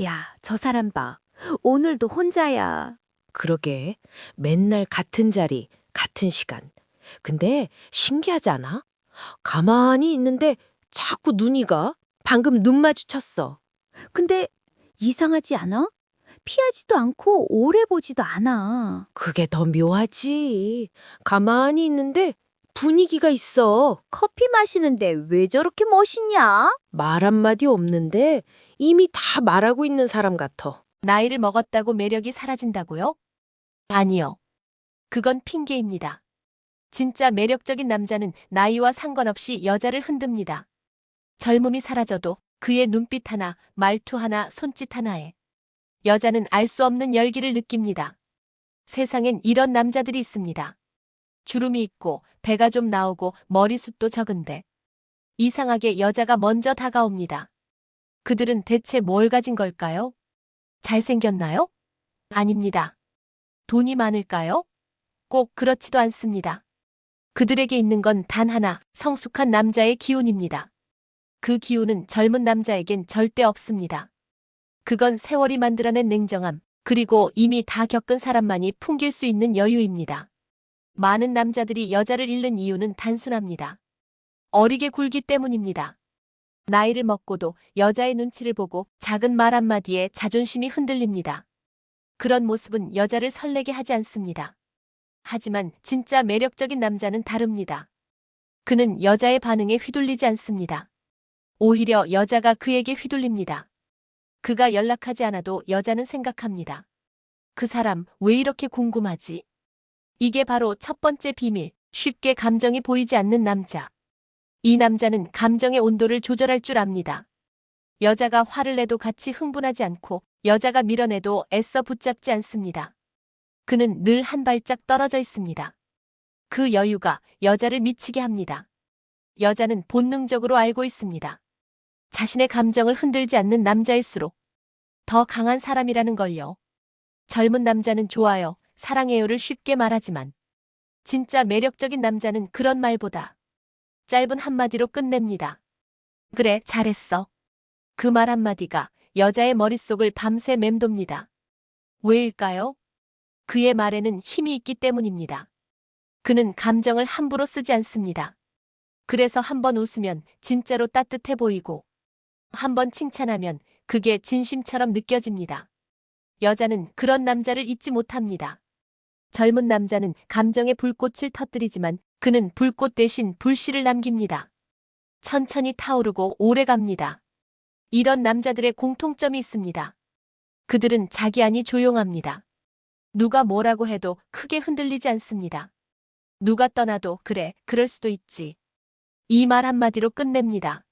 야, 저 사람 봐. 오늘도 혼자야. 그러게. 맨날 같은 자리, 같은 시간. 근데 신기하지 않아? 가만히 있는데 자꾸 눈이 가. 방금 눈 마주쳤어. 근데 이상하지 않아? 피하지도 않고 오래 보지도 않아. 그게 더 묘하지. 가만히 있는데 분위기가 있어. 커피 마시는데 왜 저렇게 멋있냐? 말 한마디 없는데 이미 다 말하고 있는 사람 같아. 나이를 먹었다고 매력이 사라진다고요? 아니요. 그건 핑계입니다. 진짜 매력적인 남자는 나이와 상관없이 여자를 흔듭니다. 젊음이 사라져도 그의 눈빛 하나, 말투 하나, 손짓 하나에 여자는 알 수 없는 열기를 느낍니다. 세상엔 이런 남자들이 있습니다. 주름이 있고 배가 좀 나오고 머리숱도 적은데 이상하게 여자가 먼저 다가옵니다. 그들은 대체 뭘 가진 걸까요? 잘생겼나요? 아닙니다. 돈이 많을까요? 꼭 그렇지도 않습니다. 그들에게 있는 건 단 하나, 성숙한 남자의 기운입니다. 그 기운은 젊은 남자에겐 절대 없습니다. 그건 세월이 만들어낸 냉정함, 그리고 이미 다 겪은 사람만이 풍길 수 있는 여유입니다. 많은 남자들이 여자를 잃는 이유는 단순합니다. 어리게 굴기 때문입니다. 나이를 먹고도 여자의 눈치를 보고 작은 말 한마디에 자존심이 흔들립니다. 그런 모습은 여자를 설레게 하지 않습니다. 하지만 진짜 매력적인 남자는 다릅니다. 그는 여자의 반응에 휘둘리지 않습니다. 오히려 여자가 그에게 휘둘립니다. 그가 연락하지 않아도 여자는 생각합니다. 그 사람 왜 이렇게 궁금하지? 이게 바로 첫 번째 비밀, 쉽게 감정이 보이지 않는 남자. 이 남자는 감정의 온도를 조절할 줄 압니다. 여자가 화를 내도 같이 흥분하지 않고 여자가 밀어내도 애써 붙잡지 않습니다. 그는 늘 한 발짝 떨어져 있습니다. 그 여유가 여자를 미치게 합니다. 여자는 본능적으로 알고 있습니다. 자신의 감정을 흔들지 않는 남자일수록 더 강한 사람이라는 걸요. 젊은 남자는 좋아요, 사랑해요를 쉽게 말하지만 진짜 매력적인 남자는 그런 말보다 짧은 한마디로 끝냅니다. 그래, 잘했어. 그 말 한마디가 여자의 머릿속을 밤새 맴돕니다. 왜일까요? 그의 말에는 힘이 있기 때문입니다. 그는 감정을 함부로 쓰지 않습니다. 그래서 한 번 웃으면 진짜로 따뜻해 보이고 한 번 칭찬하면 그게 진심처럼 느껴집니다. 여자는 그런 남자를 잊지 못합니다. 젊은 남자는 감정의 불꽃을 터뜨리지만 그는 불꽃 대신 불씨를 남깁니다. 천천히 타오르고 오래 갑니다. 이런 남자들의 공통점이 있습니다. 그들은 자기 안이 조용합니다. 누가 뭐라고 해도 크게 흔들리지 않습니다. 누가 떠나도 그래, 그럴 수도 있지. 이 말 한마디로 끝냅니다.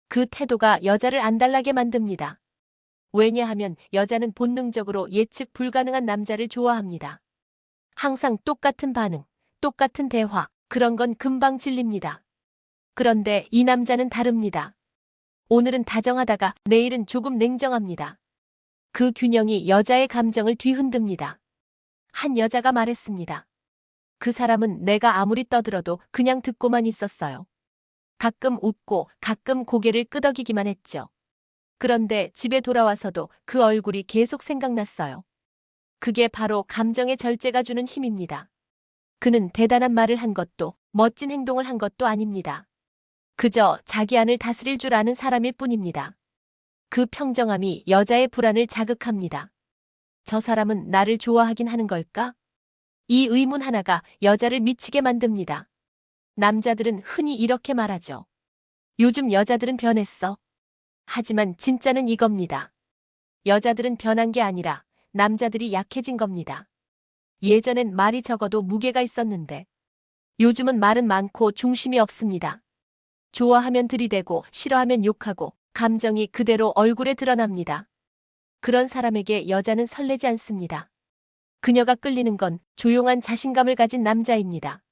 그 태도가 여자를 안달나게 만듭니다. 왜냐하면 여자는 본능적으로 예측 불가능한 남자를 좋아합니다. 항상 똑같은 반응, 똑같은 대화, 그런 건 금방 질립니다. 그런데 이 남자는 다릅니다. 오늘은 다정하다가 내일은 조금 냉정합니다. 그 균형이 여자의 감정을 뒤흔듭니다. 한 여자가 말했습니다. 그 사람은 내가 아무리 떠들어도 그냥 듣고만 있었어요. 가끔 웃고 가끔 고개를 끄덕이기만 했죠. 그런데 집에 돌아와서도 그 얼굴이 계속 생각났어요. 그게 바로 감정의 절제가 주는 힘입니다. 그는 대단한 말을 한 것도 멋진 행동을 한 것도 아닙니다. 그저 자기 안을 다스릴 줄 아는 사람일 뿐입니다. 그 평정함이 여자의 불안을 자극합니다. 저 사람은 나를 좋아하긴 하는 걸까? 이 의문 하나가 여자를 미치게 만듭니다. 남자들은 흔히 이렇게 말하죠. 요즘 여자들은 변했어. 하지만 진짜는 이겁니다. 여자들은 변한 게 아니라 남자들이 약해진 겁니다. 예전엔 말이 적어도 무게가 있었는데 요즘은 말은 많고 중심이 없습니다. 좋아하면 들이대고 싫어하면 욕하고 감정이 그대로 얼굴에 드러납니다. 그런 사람에게 여자는 설레지 않습니다. 그녀가 끌리는 건 조용한 자신감을 가진 남자입니다.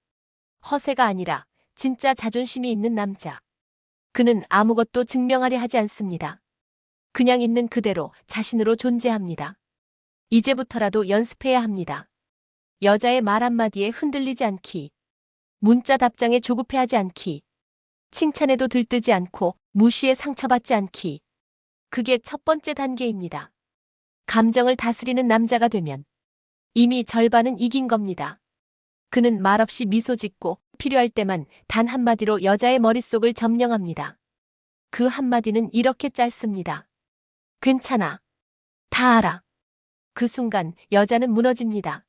허세가 아니라 진짜 자존심이 있는 남자. 그는 아무것도 증명하려 하지 않습니다. 그냥 있는 그대로 자신으로 존재합니다. 이제부터라도 연습해야 합니다. 여자의 말 한마디에 흔들리지 않기. 문자 답장에 조급해하지 않기. 칭찬에도 들뜨지 않고 무시에 상처받지 않기. 그게 첫 번째 단계입니다. 감정을 다스리는 남자가 되면 이미 절반은 이긴 겁니다. 그는 말없이 미소 짓고 필요할 때만 단 한마디로 여자의 머릿속을 점령합니다. 그 한마디는 이렇게 짧습니다. 괜찮아. 다 알아. 그 순간 여자는 무너집니다.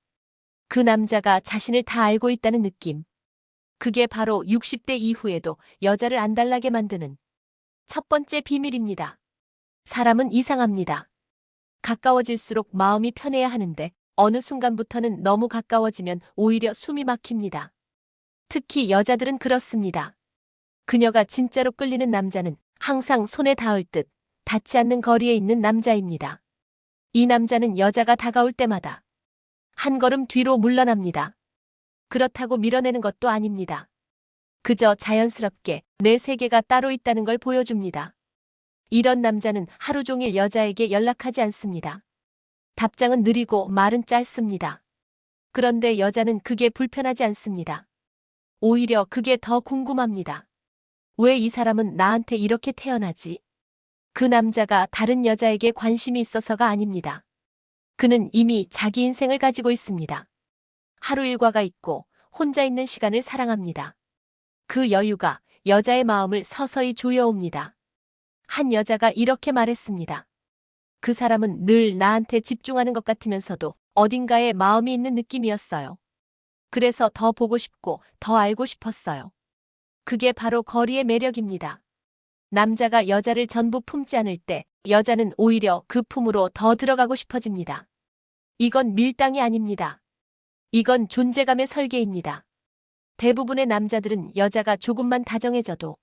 그 남자가 자신을 다 알고 있다는 느낌. 그게 바로 60대 이후에도 여자를 안달나게 만드는 첫 번째 비밀입니다. 사람은 이상합니다. 가까워질수록 마음이 편해야 하는데 어느 순간부터는 너무 가까워지면 오히려 숨이 막힙니다. 특히 여자들은 그렇습니다. 그녀가 진짜로 끌리는 남자는 항상 손에 닿을 듯 닿지 않는 거리에 있는 남자입니다. 이 남자는 여자가 다가올 때마다 한 걸음 뒤로 물러납니다. 그렇다고 밀어내는 것도 아닙니다. 그저 자연스럽게 내 세계가 따로 있다는 걸 보여줍니다. 이런 남자는 하루 종일 여자에게 연락하지 않습니다. 답장은 느리고 말은 짧습니다. 그런데 여자는 그게 불편하지 않습니다. 오히려 그게 더 궁금합니다. 왜 이 사람은 나한테 이렇게 태어나지? 그 남자가 다른 여자에게 관심이 있어서가 아닙니다. 그는 이미 자기 인생을 가지고 있습니다. 하루 일과가 있고 혼자 있는 시간을 사랑합니다. 그 여유가 여자의 마음을 서서히 조여옵니다. 한 여자가 이렇게 말했습니다. 그 사람은 늘 나한테 집중하는 것 같으면서도 어딘가에 마음이 있는 느낌이었어요. 그래서 더 보고 싶고 더 알고 싶었어요. 그게 바로 거리의 매력입니다. 남자가 여자를 전부 품지 않을 때 여자는 오히려 그 품으로 더 들어가고 싶어집니다. 이건 밀당이 아닙니다. 이건 존재감의 설계입니다. 대부분의 남자들은 여자가 조금만 다정해져도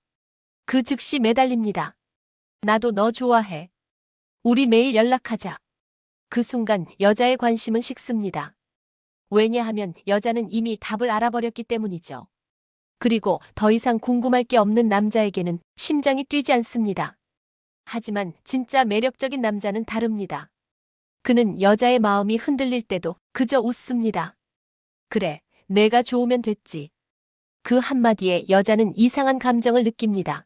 그 즉시 매달립니다. 나도 너 좋아해. 우리 매일 연락하자. 그 순간 여자의 관심은 식습니다. 왜냐하면 여자는 이미 답을 알아버렸기 때문이죠. 그리고 더 이상 궁금할 게 없는 남자에게는 심장이 뛰지 않습니다. 하지만 진짜 매력적인 남자는 다릅니다. 그는 여자의 마음이 흔들릴 때도 그저 웃습니다. 그래, 내가 좋으면 됐지. 그 한마디에 여자는 이상한 감정을 느낍니다.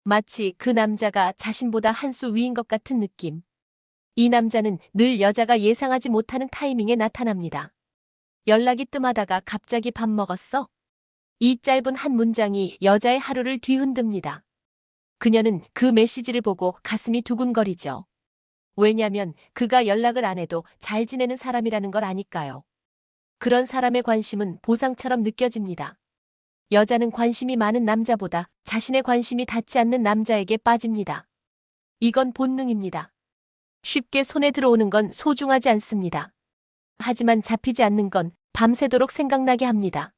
마치 그 남자가 자신보다 한 수 위인 것 같은 느낌. 이 남자는 늘 여자가 예상하지 못하는 타이밍에 나타납니다. 연락이 뜸하다가 갑자기 밥 먹었어? 이 짧은 한 문장이 여자의 하루를 뒤흔듭니다. 그녀는 그 메시지를 보고 가슴이 두근거리죠. 왜냐면 그가 연락을 안 해도 잘 지내는 사람이라는 걸 아니까요. 그런 사람의 관심은 보상처럼 느껴집니다. 여자는 관심이 많은 남자보다 자신의 관심이 닿지 않는 남자에게 빠집니다. 이건 본능입니다. 쉽게 손에 들어오는 건 소중하지 않습니다. 하지만 잡히지 않는 건 밤새도록 생각나게 합니다.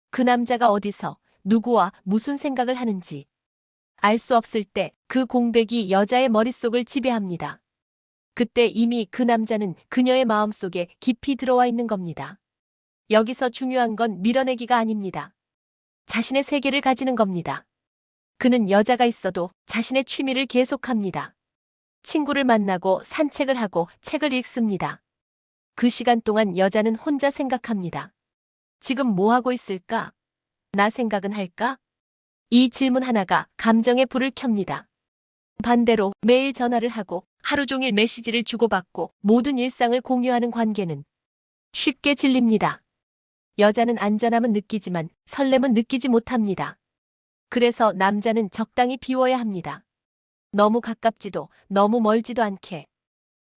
그 남자가 어디서 누구와 무슨 생각을 하는지 알 수 없을 때 그 공백이 여자의 머릿속을 지배합니다. 그때 이미 그 남자는 그녀의 마음속에 깊이 들어와 있는 겁니다. 여기서 중요한 건 밀어내기가 아닙니다. 자신의 세계를 가지는 겁니다. 그는 여자가 있어도 자신의 취미를 계속합니다. 친구를 만나고 산책을 하고 책을 읽습니다. 그 시간 동안 여자는 혼자 생각합니다. 지금 뭐 하고 있을까? 나 생각은 할까? 이 질문 하나가 감정의 불을 켭니다. 반대로 매일 전화를 하고 하루 종일 메시지를 주고받고 모든 일상을 공유하는 관계는 쉽게 질립니다. 여자는 안전함은 느끼지만 설렘은 느끼지 못합니다. 그래서 남자는 적당히 비워야 합니다. 너무 가깝지도 너무 멀지도 않게.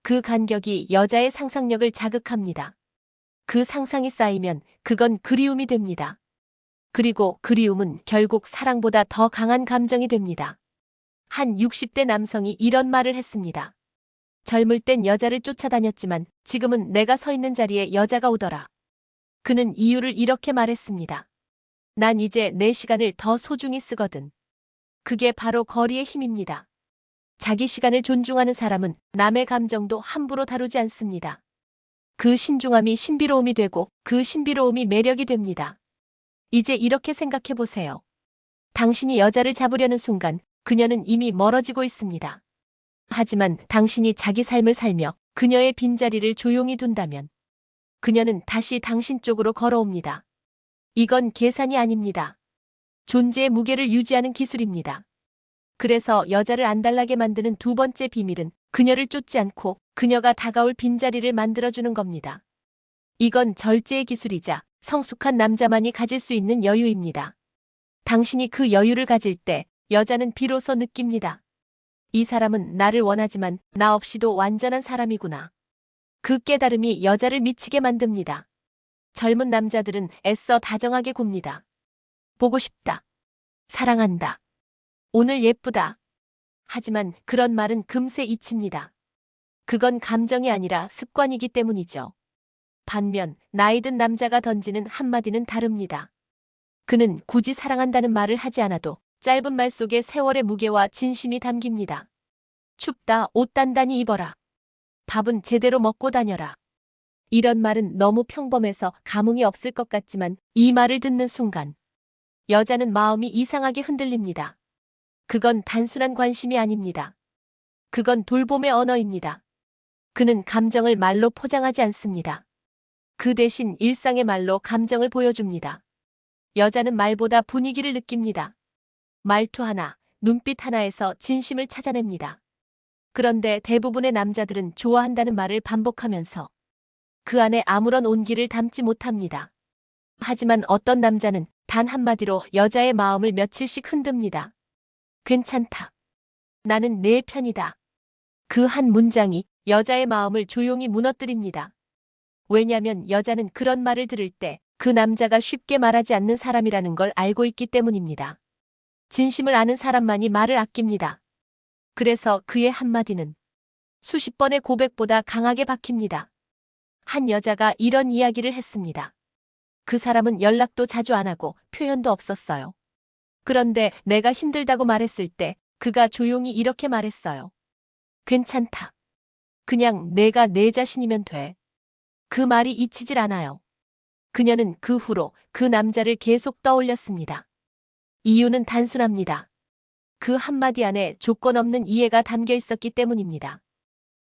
그 간격이 여자의 상상력을 자극합니다. 그 상상이 쌓이면 그건 그리움이 됩니다. 그리고 그리움은 결국 사랑보다 더 강한 감정이 됩니다. 한 60대 남성이 이런 말을 했습니다. 젊을 땐 여자를 쫓아다녔지만 지금은 내가 서 있는 자리에 여자가 오더라. 그는 이유를 이렇게 말했습니다. 난 이제 내 시간을 더 소중히 쓰거든. 그게 바로 거리의 힘입니다. 자기 시간을 존중하는 사람은 남의 감정도 함부로 다루지 않습니다. 그 신중함이 신비로움이 되고 그 신비로움이 매력이 됩니다. 이제 이렇게 생각해 보세요. 당신이 여자를 잡으려는 순간 그녀는 이미 멀어지고 있습니다. 하지만 당신이 자기 삶을 살며 그녀의 빈자리를 조용히 둔다면 그녀는 다시 당신 쪽으로 걸어옵니다. 이건 계산이 아닙니다. 존재의 무게를 유지하는 기술입니다. 그래서 여자를 안달나게 만드는 두 번째 비밀은 그녀를 쫓지 않고 그녀가 다가올 빈자리를 만들어주는 겁니다. 이건 절제의 기술이자 성숙한 남자만이 가질 수 있는 여유입니다. 당신이 그 여유를 가질 때 여자는 비로소 느낍니다. 이 사람은 나를 원하지만 나 없이도 완전한 사람이구나. 그 깨달음이 여자를 미치게 만듭니다. 젊은 남자들은 애써 다정하게 굽니다. 보고 싶다. 사랑한다. 오늘 예쁘다. 하지만 그런 말은 금세 잊힙니다. 그건 감정이 아니라 습관이기 때문이죠. 반면 나이 든 남자가 던지는 한마디는 다릅니다. 그는 굳이 사랑한다는 말을 하지 않아도 짧은 말 속에 세월의 무게와 진심이 담깁니다. 춥다, 옷 단단히 입어라. 밥은 제대로 먹고 다녀라. 이런 말은 너무 평범해서 감흥이 없을 것 같지만 이 말을 듣는 순간 여자는 마음이 이상하게 흔들립니다. 그건 단순한 관심이 아닙니다. 그건 돌봄의 언어입니다. 그는 감정을 말로 포장하지 않습니다. 그 대신 일상의 말로 감정을 보여줍니다. 여자는 말보다 분위기를 느낍니다. 말투 하나, 눈빛 하나에서 진심을 찾아냅니다. 그런데 대부분의 남자들은 좋아한다는 말을 반복하면서 그 안에 아무런 온기를 담지 못합니다. 하지만 어떤 남자는 단 한마디로 여자의 마음을 며칠씩 흔듭니다. 괜찮다. 나는 내 편이다. 그 한 문장이 여자의 마음을 조용히 무너뜨립니다. 왜냐면 여자는 그런 말을 들을 때 그 남자가 쉽게 말하지 않는 사람이라는 걸 알고 있기 때문입니다. 진심을 아는 사람만이 말을 아낍니다. 그래서 그의 한마디는 수십 번의 고백보다 강하게 박힙니다. 한 여자가 이런 이야기를 했습니다. 그 사람은 연락도 자주 안 하고 표현도 없었어요. 그런데 내가 힘들다고 말했을 때 그가 조용히 이렇게 말했어요. 괜찮다. 그냥 내가 내 자신이면 돼. 그 말이 잊히질 않아요. 그녀는 그 후로 그 남자를 계속 떠올렸습니다. 이유는 단순합니다. 그 한마디 안에 조건 없는 이해가 담겨 있었기 때문입니다.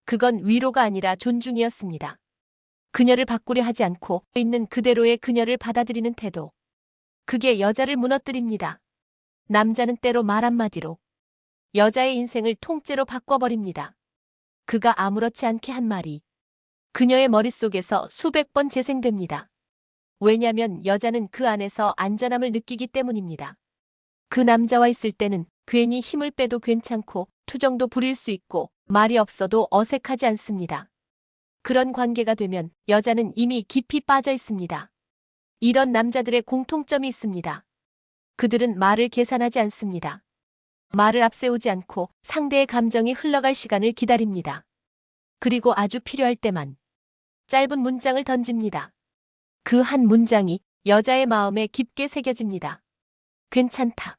그건 위로가 아니라 존중이었습니다. 그녀를 바꾸려 하지 않고 있는 그대로의 그녀를 받아들이는 태도. 그게 여자를 무너뜨립니다. 남자는 때로 말 한마디로 여자의 인생을 통째로 바꿔버립니다. 그가 아무렇지 않게 한 말이 그녀의 머릿속에서 수백 번 재생됩니다. 왜냐면 여자는 그 안에서 안전함을 느끼기 때문입니다. 그 남자와 있을 때는 괜히 힘을 빼도 괜찮고 투정도 부릴 수 있고 말이 없어도 어색하지 않습니다. 그런 관계가 되면 여자는 이미 깊이 빠져 있습니다. 이런 남자들의 공통점이 있습니다. 그들은 말을 계산하지 않습니다. 말을 앞세우지 않고 상대의 감정이 흘러갈 시간을 기다립니다. 그리고 아주 필요할 때만 짧은 문장을 던집니다. 그 한 문장이 여자의 마음에 깊게 새겨집니다. 괜찮다.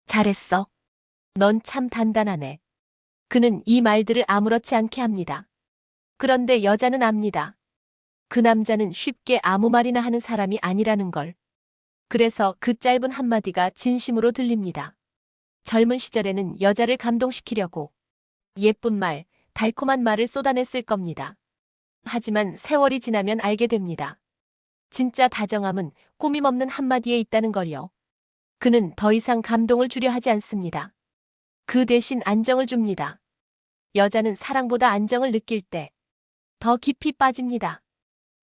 잘했어. 넌 참 단단하네. 그는 이 말들을 아무렇지 않게 합니다. 그런데 여자는 압니다. 그 남자는 쉽게 아무 말이나 하는 사람이 아니라는 걸. 그래서 그 짧은 한마디가 진심으로 들립니다. 젊은 시절에는 여자를 감동시키려고 예쁜 말, 달콤한 말을 쏟아냈을 겁니다. 하지만 세월이 지나면 알게 됩니다. 진짜 다정함은 꾸밈 없는 한마디에 있다는 걸요. 그는 더 이상 감동을 주려 하지 않습니다. 그 대신 안정을 줍니다. 여자는 사랑보다 안정을 느낄 때 더 깊이 빠집니다.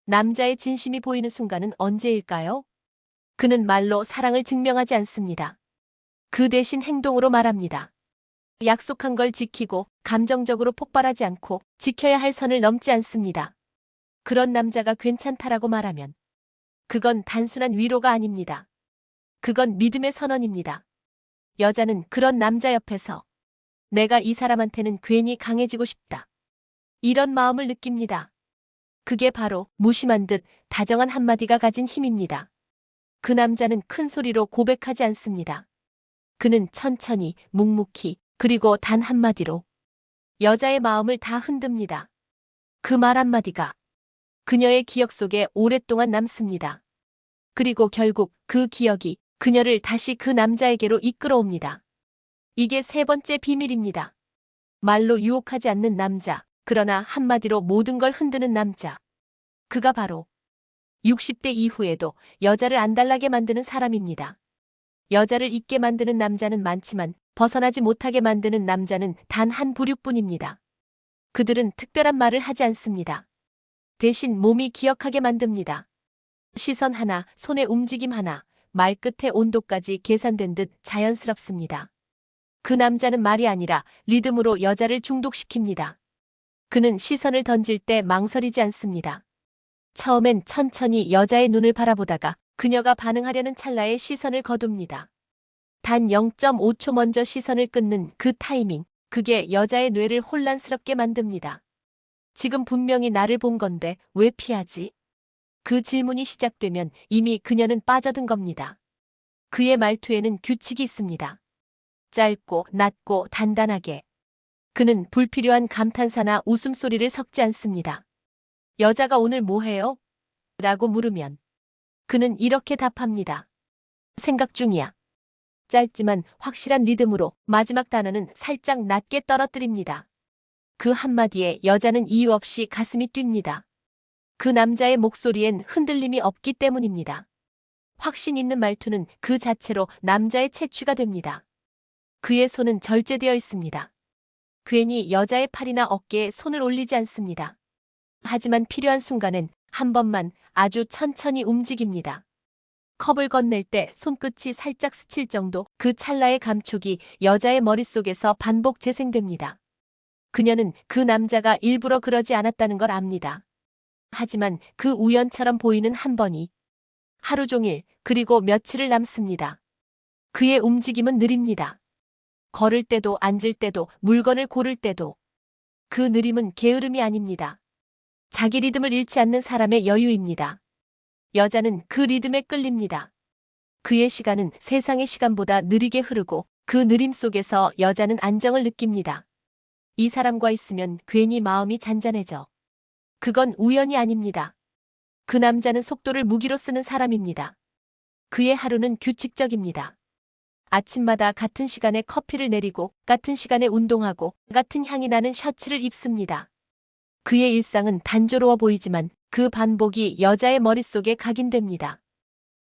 남자의 진심이 보이는 순간은 언제일까요? 그는 말로 사랑을 증명하지 않습니다. 그 대신 행동으로 말합니다. 약속한 걸 지키고 감정적으로 폭발하지 않고 지켜야 할 선을 넘지 않습니다. 그런 남자가 괜찮다라고 말하면 그건 단순한 위로가 아닙니다. 그건 믿음의 선언입니다. 여자는 그런 남자 옆에서 내가 이 사람한테는 괜히 강해지고 싶다. 이런 마음을 느낍니다. 그게 바로 무심한 듯 다정한 한마디가 가진 힘입니다. 그 남자는 큰 소리로 고백하지 않습니다. 그는 천천히, 묵묵히, 그리고 단 한마디로 여자의 마음을 다 흔듭니다. 그 말 한마디가 그녀의 기억 속에 오랫동안 남습니다. 그리고 결국 그 기억이 그녀를 다시 그 남자에게로 이끌어옵니다. 이게 세 번째 비밀입니다. 말로 유혹하지 않는 남자, 그러나 한마디로 모든 걸 흔드는 남자. 그가 바로 60대 이후에도 여자를 안달나게 만드는 사람입니다. 여자를 잊게 만드는 남자는 많지만 벗어나지 못하게 만드는 남자는 단 한 부류뿐입니다. 그들은 특별한 말을 하지 않습니다. 대신 몸이 기억하게 만듭니다. 시선 하나, 손의 움직임 하나, 말끝의 온도까지 계산된 듯 자연스럽습니다. 그 남자는 말이 아니라 리듬으로 여자를 중독시킵니다. 그는 시선을 던질 때 망설이지 않습니다. 처음엔 천천히 여자의 눈을 바라보다가 그녀가 반응하려는 찰나에 시선을 거둡니다. 단 0.5초 먼저 시선을 끊는 그 타이밍, 그게 여자의 뇌를 혼란스럽게 만듭니다. 지금 분명히 나를 본 건데 왜 피하지? 그 질문이 시작되면 이미 그녀는 빠져든 겁니다. 그의 말투에는 규칙이 있습니다. 짧고 낮고 단단하게. 그는 불필요한 감탄사나 웃음소리를 섞지 않습니다. 여자가 오늘 뭐 해요? 라고 물으면 그는 이렇게 답합니다. 생각 중이야. 짧지만 확실한 리듬으로 마지막 단어는 살짝 낮게 떨어뜨립니다. 그 한마디에 여자는 이유 없이 가슴이 뜁니다. 그 남자의 목소리엔 흔들림이 없기 때문입니다. 확신 있는 말투는 그 자체로 남자의 채취가 됩니다. 그의 손은 절제되어 있습니다. 괜히 여자의 팔이나 어깨에 손을 올리지 않습니다. 하지만 필요한 순간엔 한 번만 아주 천천히 움직입니다. 컵을 건넬 때 손끝이 살짝 스칠 정도, 그 찰나의 감촉이 여자의 머릿속에서 반복 재생됩니다. 그녀는 그 남자가 일부러 그러지 않았다는 걸 압니다. 하지만 그 우연처럼 보이는 한 번이 하루 종일 그리고 며칠을 남습니다. 그의 움직임은 느립니다. 걸을 때도 앉을 때도 물건을 고를 때도. 그 느림은 게으름이 아닙니다. 자기 리듬을 잃지 않는 사람의 여유입니다. 여자는 그 리듬에 끌립니다. 그의 시간은 세상의 시간보다 느리게 흐르고 그 느림 속에서 여자는 안정을 느낍니다. 이 사람과 있으면 괜히 마음이 잔잔해져. 그건 우연이 아닙니다. 그 남자는 속도를 무기로 쓰는 사람입니다. 그의 하루는 규칙적입니다. 아침마다 같은 시간에 커피를 내리고 같은 시간에 운동하고 같은 향이 나는 셔츠를 입습니다. 그의 일상은 단조로워 보이지만 그 반복이 여자의 머릿속에 각인됩니다.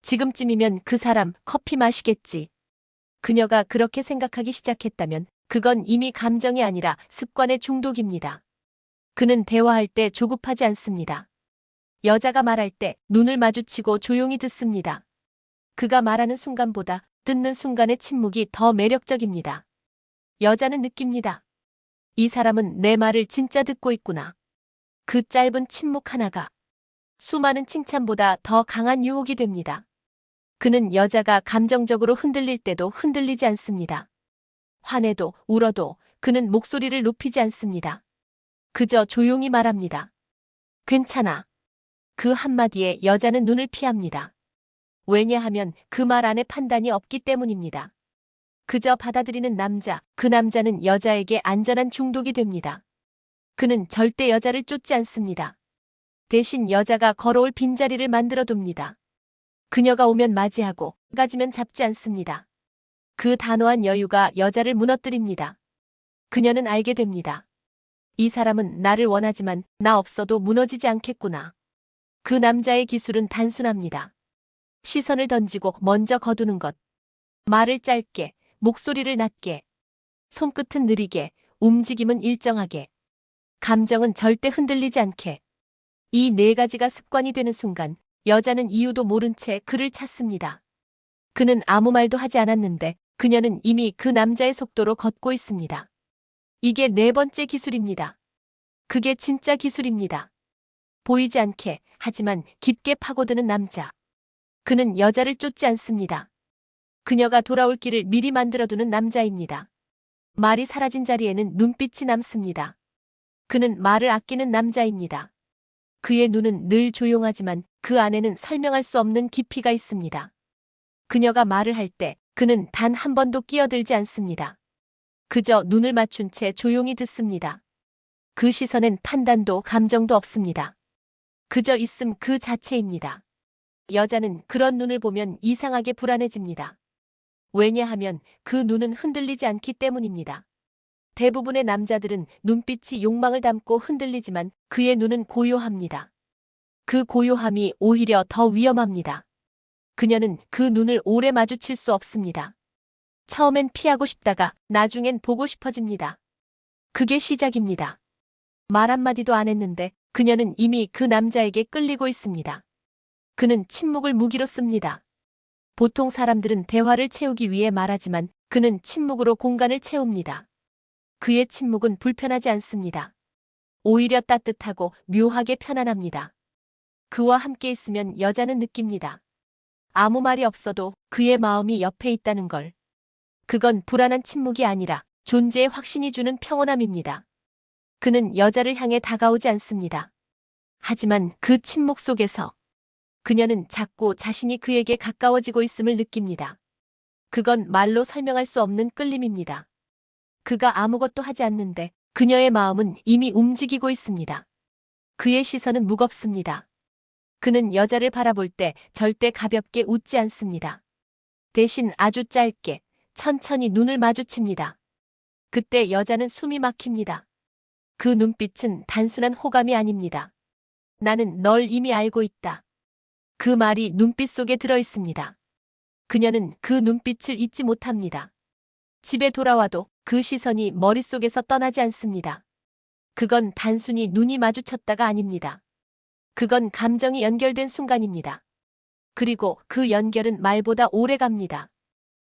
지금쯤이면 그 사람 커피 마시겠지. 그녀가 그렇게 생각하기 시작했다면 그건 이미 감정이 아니라 습관의 중독입니다. 그는 대화할 때 조급하지 않습니다. 여자가 말할 때 눈을 마주치고 조용히 듣습니다. 그가 말하는 순간보다 듣는 순간의 침묵이 더 매력적입니다. 여자는 느낍니다. 이 사람은 내 말을 진짜 듣고 있구나. 그 짧은 침묵 하나가 수많은 칭찬보다 더 강한 유혹이 됩니다. 그는 여자가 감정적으로 흔들릴 때도 흔들리지 않습니다. 화내도 울어도 그는 목소리를 높이지 않습니다. 그저 조용히 말합니다. 괜찮아. 그 한마디에 여자는 눈을 피합니다. 왜냐하면 그 말 안에 판단이 없기 때문입니다. 그저 받아들이는 남자, 그 남자는 여자에게 안전한 중독이 됩니다. 그는 절대 여자를 쫓지 않습니다. 대신 여자가 걸어올 빈자리를 만들어둡니다. 그녀가 오면 맞이하고 가지면 잡지 않습니다. 그 단호한 여유가 여자를 무너뜨립니다. 그녀는 알게 됩니다. 이 사람은 나를 원하지만 나 없어도 무너지지 않겠구나. 그 남자의 기술은 단순합니다. 시선을 던지고 먼저 거두는 것. 말을 짧게, 목소리를 낮게. 손끝은 느리게, 움직임은 일정하게. 감정은 절대 흔들리지 않게. 이 네 가지가 습관이 되는 순간 여자는 이유도 모른 채 그를 찾습니다. 그는 아무 말도 하지 않았는데 그녀는 이미 그 남자의 속도로 걷고 있습니다. 이게 네 번째 기술입니다. 그게 진짜 기술입니다. 보이지 않게, 하지만 깊게 파고드는 남자. 그는 여자를 쫓지 않습니다. 그녀가 돌아올 길을 미리 만들어두는 남자입니다. 말이 사라진 자리에는 눈빛이 남습니다. 그는 말을 아끼는 남자입니다. 그의 눈은 늘 조용하지만 그 안에는 설명할 수 없는 깊이가 있습니다. 그녀가 말을 할 때 그는 단 한 번도 끼어들지 않습니다. 그저 눈을 맞춘 채 조용히 듣습니다. 그 시선엔 판단도 감정도 없습니다. 그저 있음 그 자체입니다. 여자는 그런 눈을 보면 이상하게 불안해집니다. 왜냐하면 그 눈은 흔들리지 않기 때문입니다. 대부분의 남자들은 눈빛이 욕망을 담고 흔들리지만 그의 눈은 고요합니다. 그 고요함이 오히려 더 위험합니다. 그녀는 그 눈을 오래 마주칠 수 없습니다. 처음엔 피하고 싶다가 나중엔 보고 싶어집니다. 그게 시작입니다. 말 한마디도 안 했는데 그녀는 이미 그 남자에게 끌리고 있습니다. 그는 침묵을 무기로 씁니다. 보통 사람들은 대화를 채우기 위해 말하지만 그는 침묵으로 공간을 채웁니다. 그의 침묵은 불편하지 않습니다. 오히려 따뜻하고 묘하게 편안합니다. 그와 함께 있으면 여자는 느낍니다. 아무 말이 없어도 그의 마음이 옆에 있다는 걸. 그건 불안한 침묵이 아니라 존재의 확신이 주는 평온함입니다. 그는 여자를 향해 다가오지 않습니다. 하지만 그 침묵 속에서 그녀는 자꾸 자신이 그에게 가까워지고 있음을 느낍니다. 그건 말로 설명할 수 없는 끌림입니다. 그가 아무것도 하지 않는데 그녀의 마음은 이미 움직이고 있습니다. 그의 시선은 무겁습니다. 그는 여자를 바라볼 때 절대 가볍게 웃지 않습니다. 대신 아주 짧게, 천천히 눈을 마주칩니다. 그때 여자는 숨이 막힙니다. 그 눈빛은 단순한 호감이 아닙니다. 나는 널 이미 알고 있다. 그 말이 눈빛 속에 들어 있습니다. 그녀는 그 눈빛을 잊지 못합니다. 집에 돌아와도 그 시선이 머릿속에서 떠나지 않습니다. 그건 단순히 눈이 마주쳤다가 아닙니다. 그건 감정이 연결된 순간입니다. 그리고 그 연결은 말보다 오래 갑니다.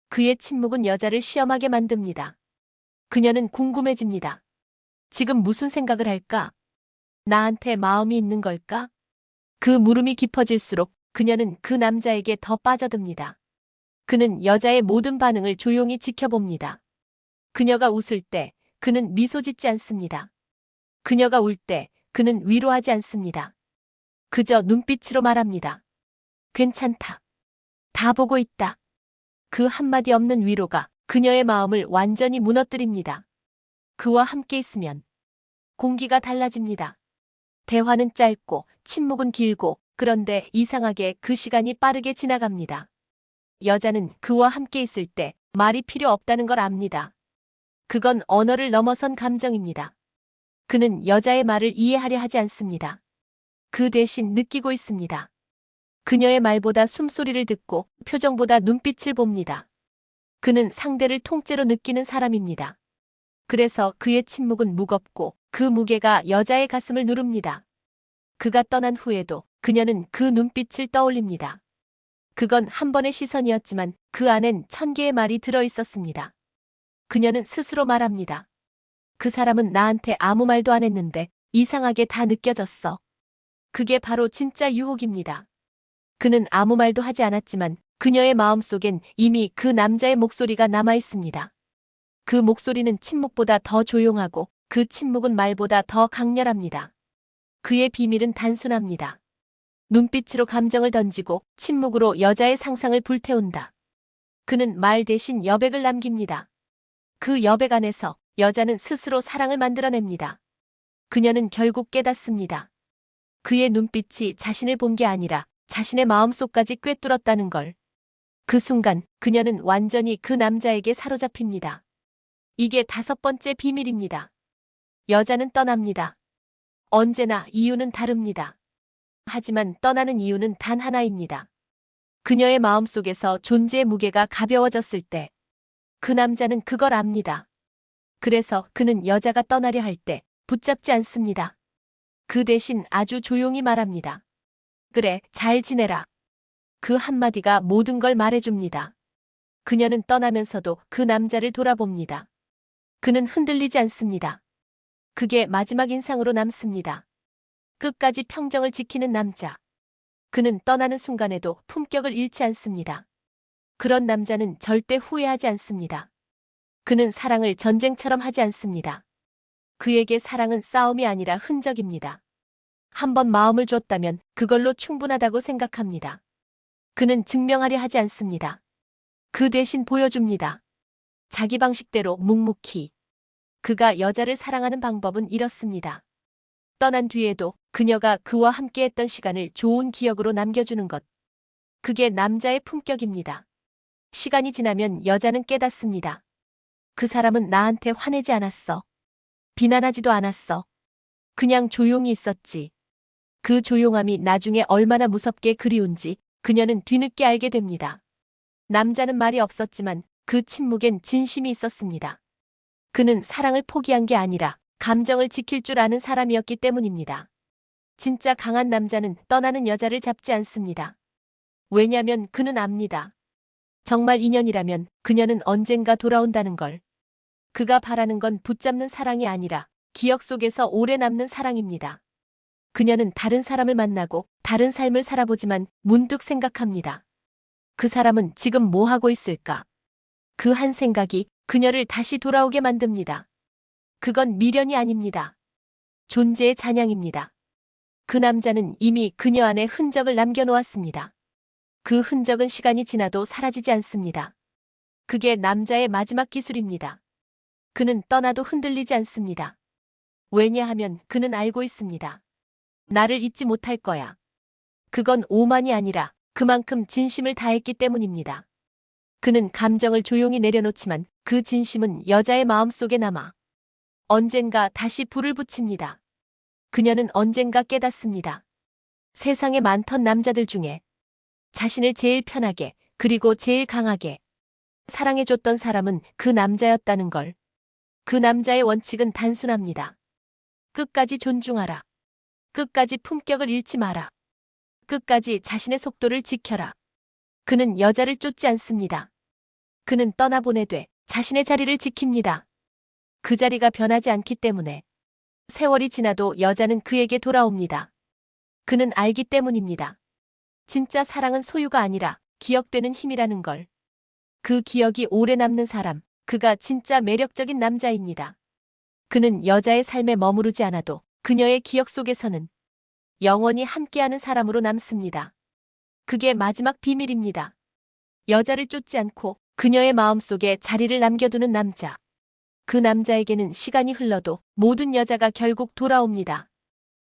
그의 침묵은 여자를 시험하게 만듭니다. 그녀는 궁금해집니다. 지금 무슨 생각을 할까? 나한테 마음이 있는 걸까? 그 물음이 깊어질수록 그녀는 그 남자에게 더 빠져듭니다. 그는 여자의 모든 반응을 조용히 지켜봅니다. 그녀가 웃을 때 그는 미소 짓지 않습니다. 그녀가 울 때 그는 위로하지 않습니다. 그저 눈빛으로 말합니다. 괜찮다. 다 보고 있다. 그 한마디 없는 위로가 그녀의 마음을 완전히 무너뜨립니다. 그와 함께 있으면 공기가 달라집니다. 대화는 짧고 침묵은 길고 그런데 이상하게 그 시간이 빠르게 지나갑니다. 여자는 그와 함께 있을 때 말이 필요 없다는 걸 압니다. 그건 언어를 넘어선 감정입니다. 그는 여자의 말을 이해하려 하지 않습니다. 그 대신 느끼고 있습니다. 그녀의 말보다 숨소리를 듣고 표정보다 눈빛을 봅니다. 그는 상대를 통째로 느끼는 사람입니다. 그래서 그의 침묵은 무겁고 그 무게가 여자의 가슴을 누릅니다. 그가 떠난 후에도 그녀는 그 눈빛을 떠올립니다. 그건 한 번의 시선이었지만 그 안엔 1000개의 말이 들어 있었습니다. 그녀는 스스로 말합니다. 그 사람은 나한테 아무 말도 안 했는데 이상하게 다 느껴졌어. 그게 바로 진짜 유혹입니다. 그는 아무 말도 하지 않았지만 그녀의 마음속엔 이미 그 남자의 목소리가 남아 있습니다. 그 목소리는 침묵보다 더 조용하고 그 침묵은 말보다 더 강렬합니다. 그의 비밀은 단순합니다. 눈빛으로 감정을 던지고 침묵으로 여자의 상상을 불태운다. 그는 말 대신 여백을 남깁니다. 그 여백 안에서 여자는 스스로 사랑을 만들어냅니다. 그녀는 결국 깨닫습니다. 그의 눈빛이 자신을 본 게 아니라 자신의 마음속까지 꿰뚫었다는 걸. 그 순간 그녀는 완전히 그 남자에게 사로잡힙니다. 이게 5번째 비밀입니다. 여자는 떠납니다. 언제나 이유는 다릅니다. 하지만 떠나는 이유는 단 하나입니다. 그녀의 마음속에서 존재의 무게가 가벼워졌을 때 그 남자는 그걸 압니다. 그래서 그는 여자가 떠나려 할 때 붙잡지 않습니다. 그 대신 아주 조용히 말합니다. 그래, 잘 지내라. 그 한마디가 모든 걸 말해줍니다. 그녀는 떠나면서도 그 남자를 돌아봅니다. 그는 흔들리지 않습니다. 그게 마지막 인상으로 남습니다. 끝까지 평정을 지키는 남자. 그는 떠나는 순간에도 품격을 잃지 않습니다. 그런 남자는 절대 후회하지 않습니다. 그는 사랑을 전쟁처럼 하지 않습니다. 그에게 사랑은 싸움이 아니라 흔적입니다. 한 번 마음을 줬다면 그걸로 충분하다고 생각합니다. 그는 증명하려 하지 않습니다. 그 대신 보여줍니다. 자기 방식대로 묵묵히. 그가 여자를 사랑하는 방법은 이렇습니다. 떠난 뒤에도 그녀가 그와 함께했던 시간을 좋은 기억으로 남겨주는 것. 그게 남자의 품격입니다. 시간이 지나면 여자는 깨닫습니다. 그 사람은 나한테 화내지 않았어. 비난하지도 않았어. 그냥 조용히 있었지. 그 조용함이 나중에 얼마나 무섭게 그리운지 그녀는 뒤늦게 알게 됩니다. 남자는 말이 없었지만 그 침묵엔 진심이 있었습니다. 그는 사랑을 포기한 게 아니라 감정을 지킬 줄 아는 사람이었기 때문입니다. 진짜 강한 남자는 떠나는 여자를 잡지 않습니다. 왜냐면 그는 압니다. 정말 인연이라면 그녀는 언젠가 돌아온다는 걸. 그가 바라는 건 붙잡는 사랑이 아니라 기억 속에서 오래 남는 사랑입니다. 그녀는 다른 사람을 만나고 다른 삶을 살아보지만 문득 생각합니다. 그 사람은 지금 뭐 하고 있을까? 그 한 생각이 그녀를 다시 돌아오게 만듭니다. 그건 미련이 아닙니다. 존재의 찬양입니다. 그 남자는 이미 그녀 안에 흔적을 남겨놓았습니다. 그 흔적은 시간이 지나도 사라지지 않습니다. 그게 남자의 마지막 기술입니다. 그는 떠나도 흔들리지 않습니다. 왜냐하면 그는 알고 있습니다. 나를 잊지 못할 거야. 그건 오만이 아니라 그만큼 진심을 다했기 때문입니다. 그는 감정을 조용히 내려놓지만 그 진심은 여자의 마음속에 남아 언젠가 다시 불을 붙입니다. 그녀는 언젠가 깨닫습니다. 세상에 많던 남자들 중에 자신을 제일 편하게 그리고 제일 강하게 사랑해줬던 사람은 그 남자였다는 걸. 그 남자의 원칙은 단순합니다. 끝까지 존중하라. 끝까지 품격을 잃지 마라. 끝까지 자신의 속도를 지켜라. 그는 여자를 쫓지 않습니다. 그는 떠나보내되 자신의 자리를 지킵니다. 그 자리가 변하지 않기 때문에 세월이 지나도 여자는 그에게 돌아옵니다. 그는 알기 때문입니다. 진짜 사랑은 소유가 아니라 기억되는 힘이라는 걸. 그 기억이 오래 남는 사람, 그가 진짜 매력적인 남자입니다. 그는 여자의 삶에 머무르지 않아도 그녀의 기억 속에서는 영원히 함께하는 사람으로 남습니다. 그게 마지막 비밀입니다. 여자를 쫓지 않고 그녀의 마음속에 자리를 남겨두는 남자. 그 남자에게는 시간이 흘러도 모든 여자가 결국 돌아옵니다.